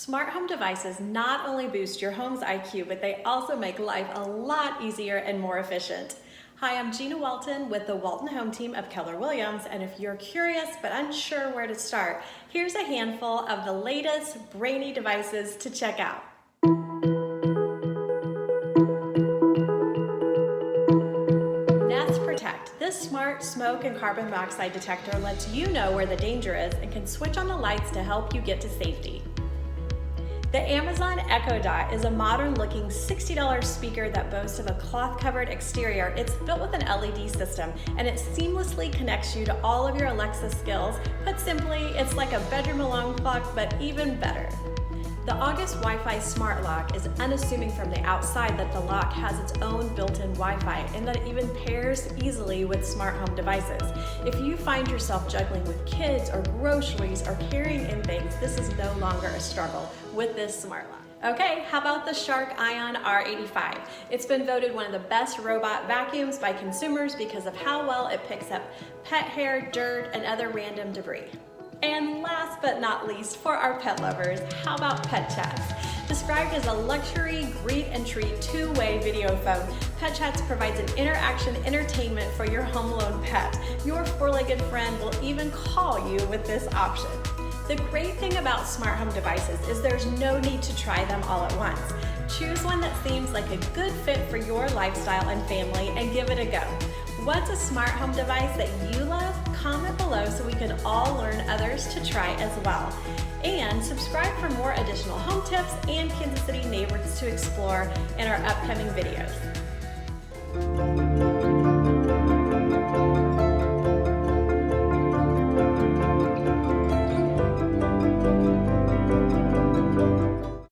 Smart home devices not only boost your home's IQ, but they also make life a lot easier and more efficient. Hi, I'm Gina Walton with the Walton Home Team of Keller Williams, and if you're curious but unsure where to start, here's a handful of the latest brainy devices to check out. This smart smoke and carbon monoxide detector lets you know where the danger is and can switch on the lights to help you get to safety. The Amazon Echo Dot is a modern-looking $60 speaker that boasts of a cloth-covered exterior. It's built with an LED system, and it seamlessly connects you to all of your Alexa skills. Put simply, it's like a bedroom alarm clock, but even better. The August Wi-Fi Smart Lock is unassuming from the outside that the lock has its own built-in Wi-Fi and that it even pairs easily with smart home devices. If you find yourself juggling with kids or groceries or carrying in things, this is no longer a struggle with this smart lock. Okay, how about the Shark Ion R85? It's been voted one of the best robot vacuums by consumers because of how well it picks up pet hair, dirt, and other random debris. And last but not least, for our pet lovers, how about Pet Chats? Described as a luxury greet and treat two-way video phone, Pet Chats provides an interaction entertainment for your home alone pet. Your four-legged friend will even call you with this option. The great thing about smart home devices is there's no need to try them all at once. Choose one that seems like a good fit for your lifestyle and family and give it a go. What's a smart home device that you love? Comment below so we can all learn others to try as well. And subscribe for more additional home tips and Kansas City neighborhoods to explore in our upcoming videos.